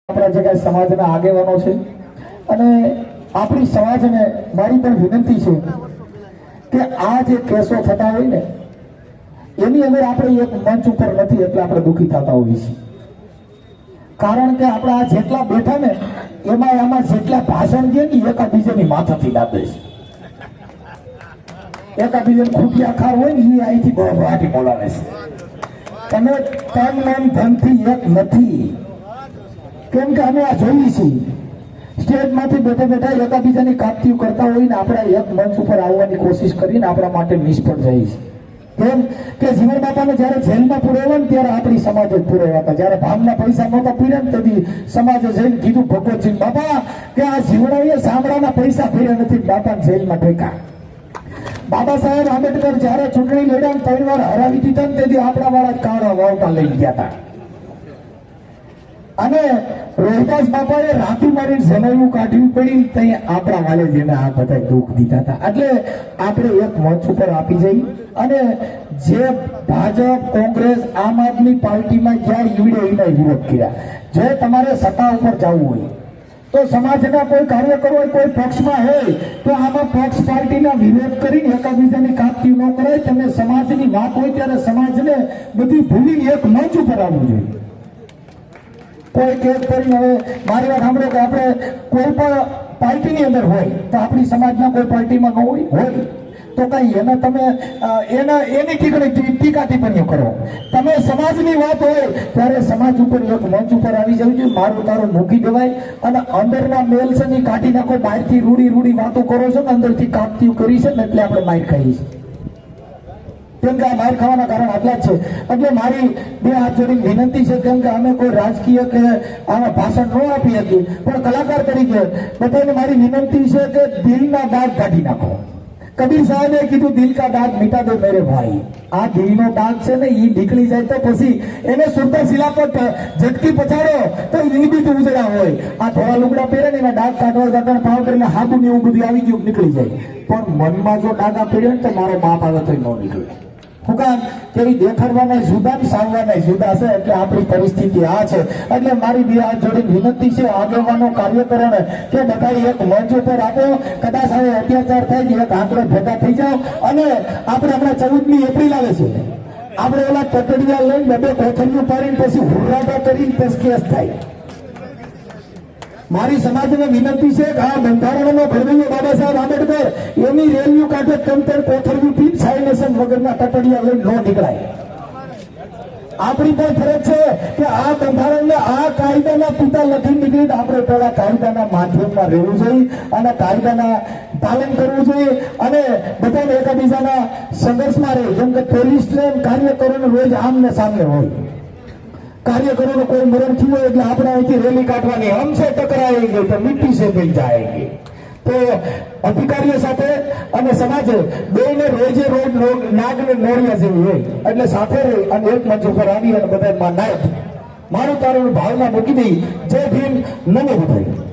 આપણા જે કાંઈ સમાજના આગેવાનો છે અને આપણી સમાજને મારી પણ વિનંતી છે કે આ જે કેસો થતા હોય ને એની અંદર આપણે એક મંચ ઉપર નથી એટલે આપણે દુઃખી થતા હોઈએ છીએ. કારણ કે આપણે આ જેટલા બેઠા ને એમાં જેટલા ભાષણ દે ને એકાબીજાની માથાથી દાબે છે. એકાબીજાને ખૂટિયા ખાર હોય ને એ અહીંથી બહાટી બોલાવે છે. તમે તન મન ધનથી એક નથી. કેમ કે અમે આ જોઈએ છીએ સ્ટેજમાંથી બેઠા બેઠા એકાબીજાની કાપતીઓ કરતા હોય ને આપણે એક મંચ ઉપર આવવાની કોશિશ કરીને આપણા માટે નિષ્ફળ જાય છે. કેમ કે જીવન બાપાને જયારે જેલમાં પુરાવ્યા ને ત્યારે આપણી સમાજ જ પુરાવ્યા હતા. જયારે ભાગના પૈસા નહોતા પીડ્યા ને તેથી સમાજે જઈને કીધું ભગવતસિંહ બાપા કે આ જીવડાએ સાંભળાના પૈસા પીડ્યા નથી, બાપાને જેલમાં ઠેકા. બાબા સાહેબ આંબેડકર જયારે ચૂંટણી લડ્યા ને 3 વાર હરાવી દીધા ને તેથી આપણા વાળા કાળા વાવટા લઈ ગયા હતા. અને રોહિદાસ બાપાએ રાતી મારીને જનૈયું કાઢવી પડી ત્યાં આપણા વાલે જેને આ બધા દુઃખ દીધા હતા. એટલે આપણે એક મંચ ઉપર આપી જઈ અને જે ભાજપ કોંગ્રેસ આમ આદમી પાર્ટીમાં જ્યાં ઈવડે એના વિરોધ કર્યા. જો તમારે સત્તા ઉપર જવું હોય તો સમાજના કોઈ કાર્યકરો હોય કોઈ પક્ષમાં હોય તો આમાં પક્ષ પાર્ટીના વિરોધ કરીને એકાબીજાની કાપતી ન કરાય. તમે સમાજની વાત હોય ત્યારે સમાજને બધી ભૂલીને એક મંચ ઉપર આવવું જોઈએ. કોઈ કેસ કરીને હવે મારી વાત સાંભળો કે આપણે કોઈ પણ પાર્ટીની અંદર હોય તો આપણી સમાજના કોઈ પાર્ટીમાં ન હોય તો કઈ એને તમે એની ટીકા ટિપ્પણીઓ કરો. તમે સમાજની વાત હોય ત્યારે સમાજ ઉપર એક મંચ ઉપર આવી જવું જોઈએ. મારું તારું મૂકી દેવાય અને અંદરના મેલ છે ને કાઢી નાખો. બહારથી રૂડી વાતો કરો છો ને અંદરથી કાપતી કરી છે ને એટલે આપણે માર ખાઈએ છીએ. કેમ કે આ માર ખાવાના કારણ આટલા જ છે. એટલે મારી બે હાથ જોડીને વિનંતી છે. કેમ કે અમે કોઈ રાજકીય કે આમાં ભાષણ ન આપી હતી પણ કલાકાર તરીકે બધાને મારી વિનંતી છે કે દિલના દાગ કાઢી નાખો. કબીર સાહેબે કીધું દિલ કા દાગ મિટા દો મેરે ભાઈ. આ દિલનો દાગ છે ને એ નીકળી જાય તો પછી એને શુદ્ધ શિલા પર ઝટકી પછાડો તો ઈ બી ઉજળા હોય. આ થોડા લુગડા પહેરે ને એના દાગ કાઢવા જતા ભાવ કરીને હાબુ ને એવું બધું આવી ગયું નીકળી જાય. પણ મનમાં જો દાગા પડ્યો ને તો મારો બાપ આવે તો ન નીકળે. હુકામ કેવી દેખાડવાના જુદા ને સાવવાના જુદા છે. એટલે આપણી પરિસ્થિતિ આ છે. એટલે મારી બે હાથ જોડીને વિનંતી છે આગેવાનો કાર્યકરોને કે બધા એક મંચ ઉપર આપો. કદાચ હવે અત્યાચાર થાય એક આંકડો ભેગા થઈ જાઓ અને આપણે હમણાં 14મી એપ્રિલ આવે છે. આપણે ઓલા ટટડિયા લઈને બે કોથળીઓ પાડીને પછી હુર્રાટા કરીને પછી કેસ થાય. મારી સમાજને વિનંતી છે કે આ બંધારણનો ઘડવૈયો બાબા સાહેબ આંબેડકર એની રેલીઓ કાઢે તેમ કોથળીઓ પી સાઇનેશન વગરના ટટડિયા લઈને ન નીકળાય. આપણી પણ ફરજ છે કે આ બંધારણને આ કાયદાના પિતા લખી નીકળી આપણે પેલા કાયદાના માધ્યમમાં રહેવું જોઈએ અને કાયદાના પાલન કરવું જોઈએ અને બધાને એકબીજાના સંઘર્ષમાં રહે. જેમ કે પોલીસને કાર્યકરોને રોજ આમને સામને હોય. કાર્યકરોનો કોઈ મરણ થયું હોય એટલે આપણે અહીંથી રેલી કાઢવાની હમસે ટકરાएंगे તો મિટ્ટી સે મિલ जाएंगे. તો અધિકારીઓ સાથે અને સમાજે બેને રોજે રોજ નાગ ને નોળિયા જેવી હોય એટલે સાથે રહી અને એક મંચ ઉપર આવી અને બધા નાયક મારું તારું ભાવના મૂકી દઈ. જય ભીમ, નમો બુદ્ધાય.